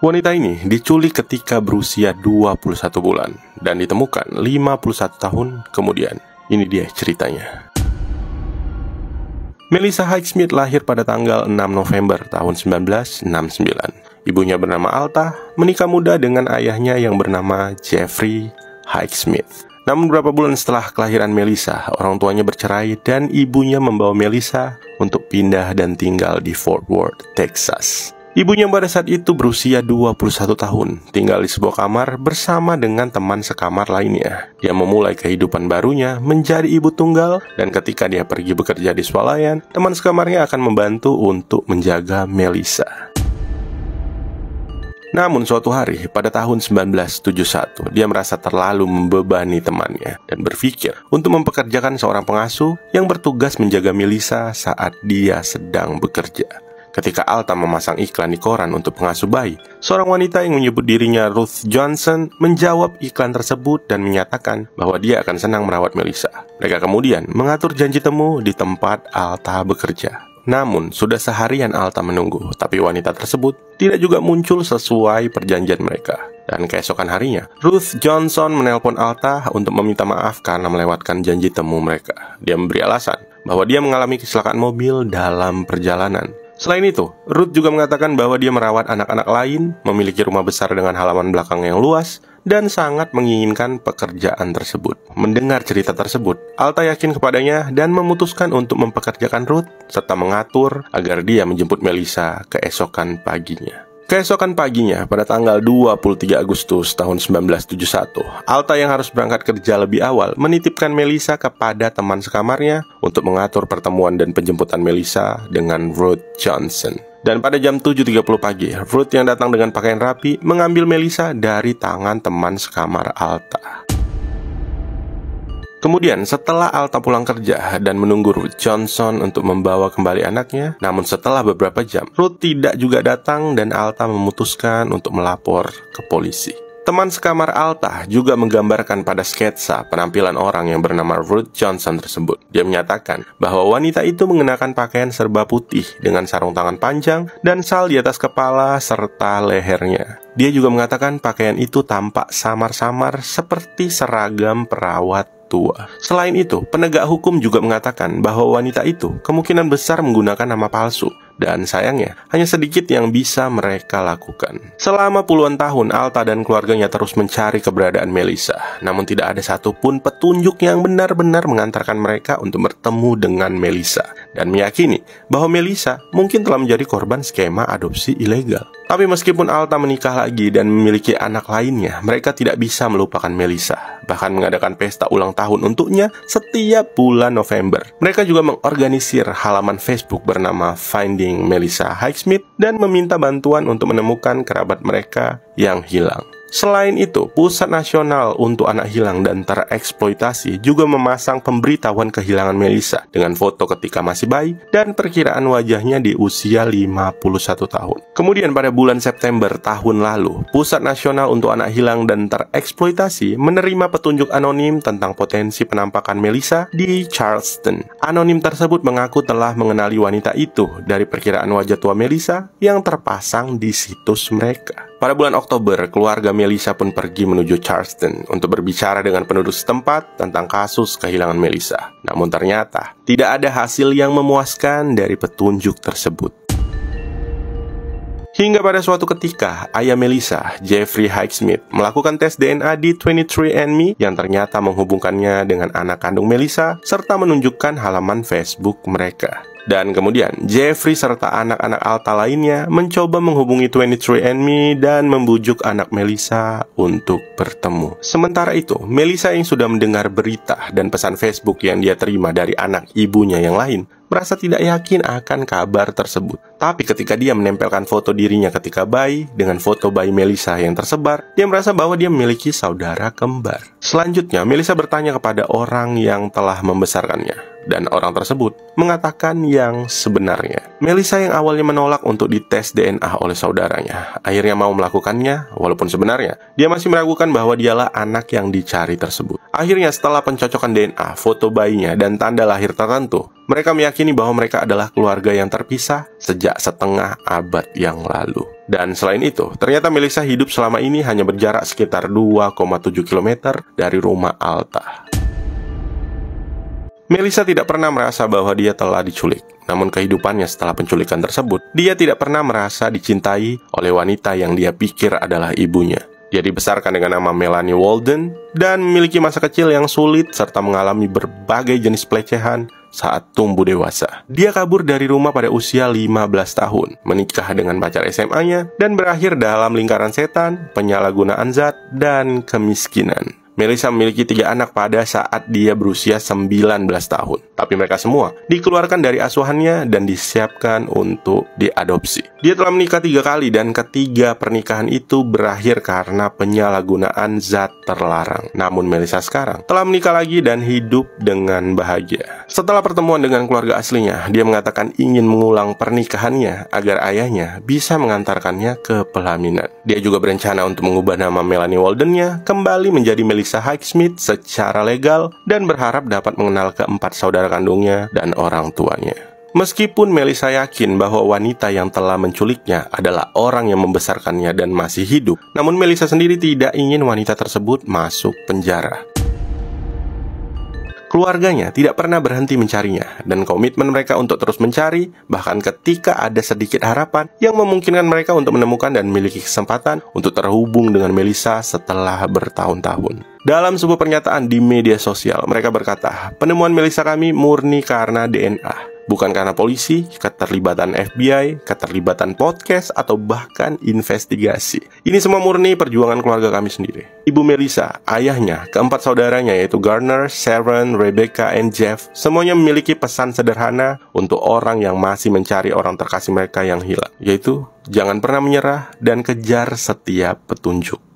Wanita ini diculik ketika berusia 21 bulan dan ditemukan 51 tahun kemudian. Ini dia ceritanya. Melissa Highsmith lahir pada tanggal 6 November tahun 1969. Ibunya bernama Alta, menikah muda dengan ayahnya yang bernama Jeffrey Highsmith. Namun beberapa bulan setelah kelahiran Melissa, orang tuanya bercerai dan ibunya membawa Melissa untuk pindah dan tinggal di Fort Worth, Texas. Ibunya pada saat itu berusia 21 tahun, tinggal di sebuah kamar bersama dengan teman sekamar lainnya. Dia memulai kehidupan barunya menjadi ibu tunggal, dan ketika dia pergi bekerja di swalayan, teman sekamarnya akan membantu untuk menjaga Melissa. Namun suatu hari pada tahun 1971, dia merasa terlalu membebani temannya dan berpikir untuk mempekerjakan seorang pengasuh yang bertugas menjaga Melissa saat dia sedang bekerja. Ketika Alta memasang iklan di koran untuk pengasuh bayi, seorang wanita yang menyebut dirinya Ruth Johnson menjawab iklan tersebut dan menyatakan bahwa dia akan senang merawat Melissa. Mereka kemudian mengatur janji temu di tempat Alta bekerja. Namun, sudah seharian Alta menunggu, tapi wanita tersebut tidak juga muncul sesuai perjanjian mereka. Dan keesokan harinya, Ruth Johnson menelpon Alta untuk meminta maaf karena melewatkan janji temu mereka. Dia memberi alasan bahwa dia mengalami kecelakaan mobil dalam perjalanan. Selain itu, Ruth juga mengatakan bahwa dia merawat anak-anak lain, memiliki rumah besar dengan halaman belakang yang luas, dan sangat menginginkan pekerjaan tersebut. Mendengar cerita tersebut, Alta yakin kepadanya dan memutuskan untuk mempekerjakan Ruth, serta mengatur agar dia menjemput Melissa keesokan paginya. Keesokan paginya, pada tanggal 23 Agustus tahun 1971, Alta yang harus berangkat kerja lebih awal menitipkan Melissa kepada teman sekamarnya untuk mengatur pertemuan dan penjemputan Melissa dengan Ruth Johnson. Dan pada jam 7.30 pagi, Ruth yang datang dengan pakaian rapi mengambil Melissa dari tangan teman sekamar Alta. Kemudian setelah Alta pulang kerja dan menunggu Ruth Johnson untuk membawa kembali anaknya, namun setelah beberapa jam, Ruth tidak juga datang dan Alta memutuskan untuk melapor ke polisi. Teman sekamar Alta juga menggambarkan pada sketsa penampilan orang yang bernama Ruth Johnson tersebut. Dia menyatakan bahwa wanita itu mengenakan pakaian serba putih dengan sarung tangan panjang dan sal di atas kepala serta lehernya. Dia juga mengatakan pakaian itu tampak samar-samar seperti seragam perawat tua. Selain itu, penegak hukum juga mengatakan bahwa wanita itu kemungkinan besar menggunakan nama palsu. Dan sayangnya, hanya sedikit yang bisa mereka lakukan. Selama puluhan tahun, Alta dan keluarganya terus mencari keberadaan Melissa. Namun tidak ada satupun petunjuk yang benar-benar mengantarkan mereka untuk bertemu dengan Melissa. Dan meyakini bahwa Melissa mungkin telah menjadi korban skema adopsi ilegal. Tapi meskipun Alta menikah lagi dan memiliki anak lainnya, mereka tidak bisa melupakan Melissa. Bahkan mengadakan pesta ulang tahun untuknya setiap bulan November. Mereka juga mengorganisir halaman Facebook bernama Finding Melissa Highsmith dan meminta bantuan untuk menemukan kerabat mereka yang hilang. Selain itu, Pusat Nasional untuk Anak Hilang dan Tereksploitasi juga memasang pemberitahuan kehilangan Melissa dengan foto ketika masih bayi dan perkiraan wajahnya di usia 51 tahun. Kemudian pada bulan September tahun lalu, Pusat Nasional untuk Anak Hilang dan Tereksploitasi menerima petunjuk anonim tentang potensi penampakan Melissa di Charleston. Anonim tersebut mengaku telah mengenali wanita itu dari perkiraan wajah tua Melissa yang terpasang di situs mereka. Pada bulan Oktober, keluarga Melissa pun pergi menuju Charleston untuk berbicara dengan penduduk setempat tentang kasus kehilangan Melissa. Namun ternyata tidak ada hasil yang memuaskan dari petunjuk tersebut. Hingga pada suatu ketika, ayah Melissa, Jeffrey Highsmith, melakukan tes DNA di 23andMe yang ternyata menghubungkannya dengan anak kandung Melissa serta menunjukkan halaman Facebook mereka. Dan kemudian, Jeffrey serta anak-anak Alta lainnya mencoba menghubungi 23andMe dan membujuk anak Melissa untuk bertemu. Sementara itu, Melissa yang sudah mendengar berita dan pesan Facebook yang dia terima dari anak ibunya yang lain, merasa tidak yakin akan kabar tersebut. Tapi ketika dia menempelkan foto dirinya ketika bayi dengan foto bayi Melissa yang tersebar, dia merasa bahwa dia memiliki saudara kembar. Selanjutnya, Melissa bertanya kepada orang yang telah membesarkannya. Dan orang tersebut mengatakan yang sebenarnya. Melissa yang awalnya menolak untuk dites DNA oleh saudaranya, akhirnya mau melakukannya, walaupun sebenarnya dia masih meragukan bahwa dialah anak yang dicari tersebut. Akhirnya setelah pencocokan DNA, foto bayinya, dan tanda lahir tertentu, mereka meyakini bahwa mereka adalah keluarga yang terpisah sejak setengah abad yang lalu. Dan selain itu, ternyata Melissa hidup selama ini hanya berjarak sekitar 2,7 km dari rumah Alta. Melissa tidak pernah merasa bahwa dia telah diculik. Namun kehidupannya setelah penculikan tersebut, dia tidak pernah merasa dicintai oleh wanita yang dia pikir adalah ibunya. Dia dibesarkan dengan nama Melanie Walden dan memiliki masa kecil yang sulit serta mengalami berbagai jenis pelecehan saat tumbuh dewasa. Dia kabur dari rumah pada usia 15 tahun, menikah dengan pacar SMA-nya, dan berakhir dalam lingkaran setan, penyalahgunaan zat, dan kemiskinan. Melissa memiliki 3 anak pada saat dia berusia 19 tahun. Tapi mereka semua dikeluarkan dari asuhannya dan disiapkan untuk diadopsi. Dia telah menikah 3 kali dan ketiga pernikahan itu berakhir karena penyalahgunaan zat terlarang. Namun Melissa sekarang telah menikah lagi dan hidup dengan bahagia. Setelah pertemuan dengan keluarga aslinya, dia mengatakan ingin mengulang pernikahannya agar ayahnya bisa mengantarkannya ke pelaminan. Dia juga berencana untuk mengubah nama Melanie Walden-nya kembali menjadi Melissa Highsmith secara legal dan berharap dapat mengenal keempat saudara kandungnya dan orang tuanya. Meskipun Melissa yakin bahwa wanita yang telah menculiknya adalah orang yang membesarkannya dan masih hidup, namun Melissa sendiri tidak ingin wanita tersebut masuk penjara. Keluarganya tidak pernah berhenti mencarinya, dan komitmen mereka untuk terus mencari, bahkan ketika ada sedikit harapan yang memungkinkan mereka untuk menemukan dan memiliki kesempatan untuk terhubung dengan Melissa setelah bertahun-tahun. Dalam sebuah pernyataan di media sosial, mereka berkata, "Penemuan Melissa kami murni karena DNA. Bukan karena polisi, keterlibatan FBI, keterlibatan podcast, atau bahkan investigasi. Ini semua murni perjuangan keluarga kami sendiri." Ibu Melissa, ayahnya, keempat saudaranya yaitu Garner, Sharon, Rebecca, dan Jeff, semuanya memiliki pesan sederhana untuk orang yang masih mencari orang terkasih mereka yang hilang, yaitu jangan pernah menyerah dan kejar setiap petunjuk.